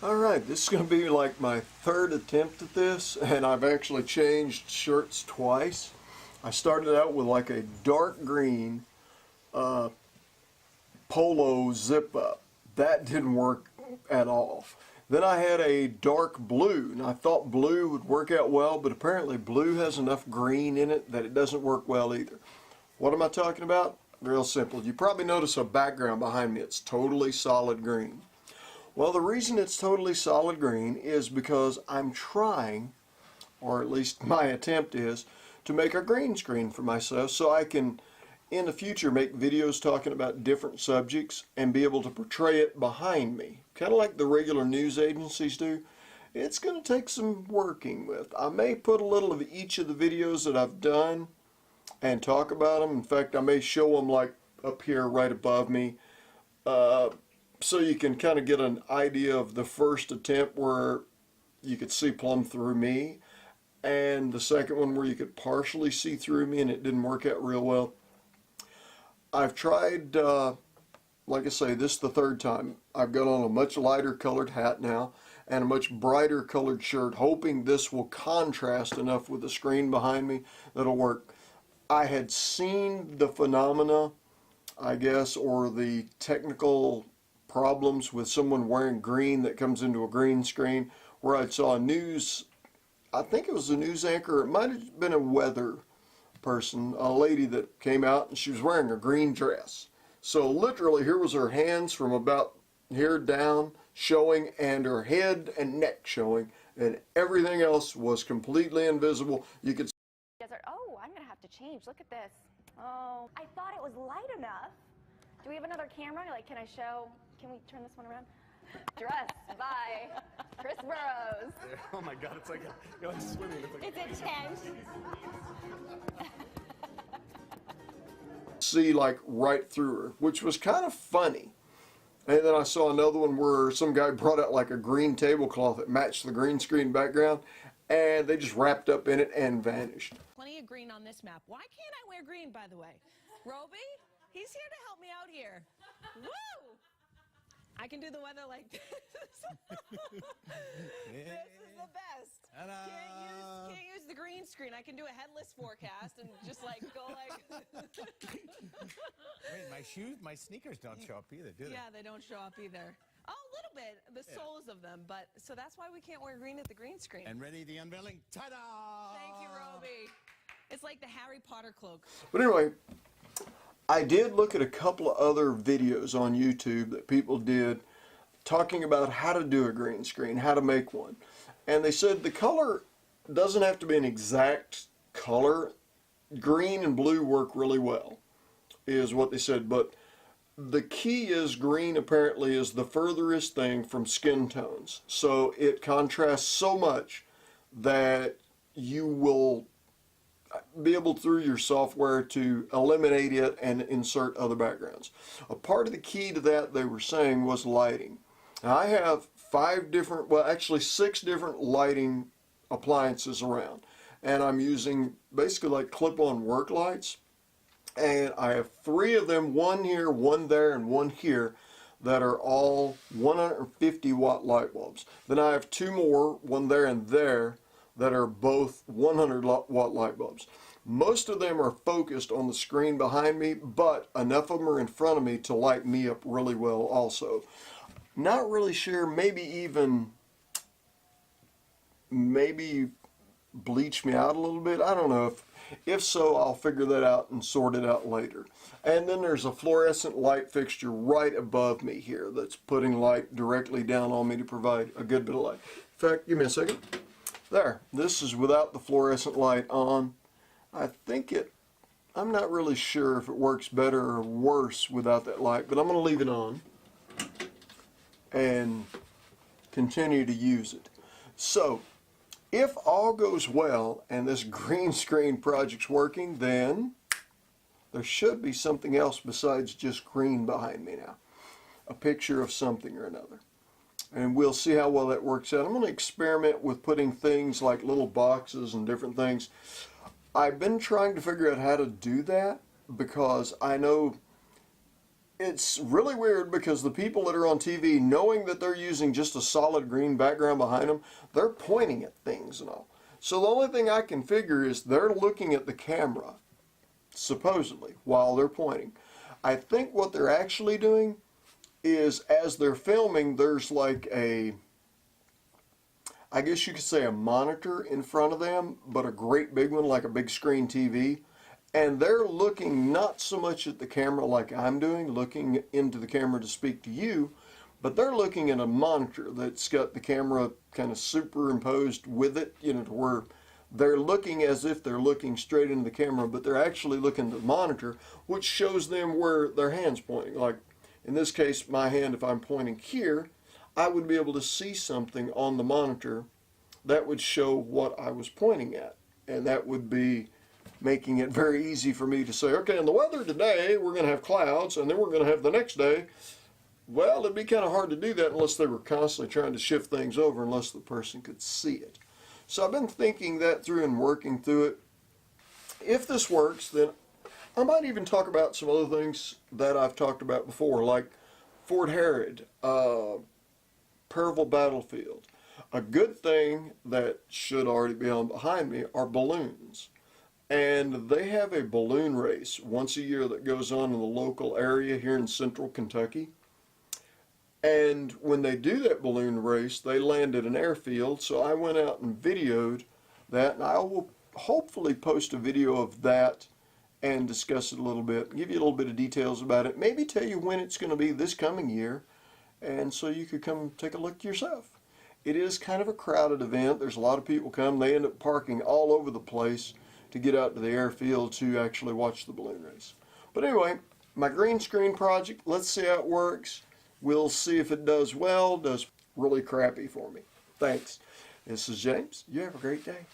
Alright, this is going to be like my third attempt at this, and I've actually changed shirts twice. I started out with like a dark green polo zip up. That didn't work at all. Then I had a dark blue, and I thought blue would work out well, but apparently blue has enough green in it that it doesn't work well either. What am I talking about? Real simple. You probably notice a background behind me. It's totally solid green. Well, the reason it's totally solid green is because I'm trying, or at least my attempt is, to make a green screen for myself so I can, in the future, make videos talking about different subjects and be able to portray it behind me. Kind of like the regular news agencies do. It's going to take some working with. I may put a little of each of the videos that I've done and talk about them. In fact, I may show them like up here right above me. So you can kind of get an idea of the first attempt where you could see plumb through me, and the second one where you could partially see through me and it didn't work out real well. I've tried, like I say, this is the third time. I've got on a much lighter colored hat now and a much brighter colored shirt, hoping this will contrast enough with the screen behind me that'll work. I had seen the phenomena, I guess, or the technical problems with someone wearing green that comes into a green screen, where I saw a news, I think it was a news anchor, it might have been a weather person, a lady that came out and she was wearing a green dress. So literally here was her hands from about here down showing, and her head and neck showing, and everything else was completely invisible. You could Oh, I'm gonna have to change. Look at this. Oh, I thought it was light enough. Do we have another camera? Like, can we turn this one around? Dress by Chris Burrows. Oh my God, it's like you're like swimming. It's a tent. see like right through her, which was kind of funny. And then I saw another one where some guy brought out like a green tablecloth that matched the green screen background, and they just wrapped up in it and vanished. Plenty of green on this map. Why can't I wear green, by the way? Roby, he's here to help me out here. Woo! I can do the weather like this. This is the best. Can't use the green screen. I can do a headless forecast and just like go like. Wait, my sneakers don't show up either, do they? Yeah, they don't show up either. Oh, a little bit, the soles of them, but so that's why we can't wear green at the green screen. And ready, the unveiling. Ta-da! Thank you, Roby. It's like the Harry Potter cloak. But anyway, I did look at a couple of other videos on YouTube that people did talking about how to do a green screen, how to make one. And they said the color doesn't have to be an exact color. Green and blue work really well, is what they said. But the key is green apparently is the furthest thing from skin tones. So it contrasts so much that you will be able through your software to eliminate it and insert other backgrounds. A part of the key to that, they were saying, was lighting. Now I have 6 different lighting appliances around, and I'm using basically like clip-on work lights, and I have 3 of them, one here, one there, and one here, that are all 150 watt light bulbs. Then I have 2 more, one there and there, that are both 100 watt light bulbs. Most of them are focused on the screen behind me, but enough of them are in front of me to light me up really well also. Not really sure, maybe bleach me out a little bit. I don't know. If so, I'll figure that out and sort it out later. And then there's a fluorescent light fixture right above me here that's putting light directly down on me to provide a good bit of light. In fact, give me a second. There, this is without the fluorescent light on. I'm not really sure if it works better or worse without that light, but I'm going to leave it on and continue to use it. So, if all goes well and this green screen project's working, then there should be something else besides just green behind me now. A picture of something or another. And we'll see how well that works out. I'm going to experiment with putting things like little boxes and different things. I've been trying to figure out how to do that because I know it's really weird because the people that are on TV, knowing that they're using just a solid green background behind them, they're pointing at things and all. So the only thing I can figure is they're looking at the camera, supposedly, while they're pointing. I think what they're actually doing is, as they're filming, there's like a, I guess you could say, a monitor in front of them, but a great big one, like a big screen TV. And they're looking not so much at the camera like I'm doing, looking into the camera to speak to you, but they're looking at a monitor that's got the camera kind of superimposed with it, you know, to where they're looking as if they're looking straight into the camera, but they're actually looking at the monitor, which shows them where their hand's pointing. Like, in this case, my hand, if I'm pointing here, I would be able to see something on the monitor that would show what I was pointing at. And that would be making it very easy for me to say, okay, in the weather today, we're going to have clouds, and then we're going to have the next day. Well, it'd be kind of hard to do that unless they were constantly trying to shift things over, unless the person could see it. So I've been thinking that through and working through it. If this works, then I might even talk about some other things that I've talked about before, like Fort Herod, Perville Battlefield. A good thing that should already be on behind me are balloons. And they have a balloon race once a year that goes on in the local area here in central Kentucky. And when they do that balloon race, they land at an airfield. So I went out and videoed that, and I will hopefully post a video of that and discuss it a little bit, give you a little bit of details about it, maybe tell you when it's going to be this coming year, and so you could come take a look yourself. It is kind of a crowded event. There's a lot of people come. They end up parking all over the place to get out to the airfield to actually watch the balloon race. But anyway, my green screen project, let's see how it works. We'll see if it does well, does really crappy for me. Thanks. This is James. You have a great day.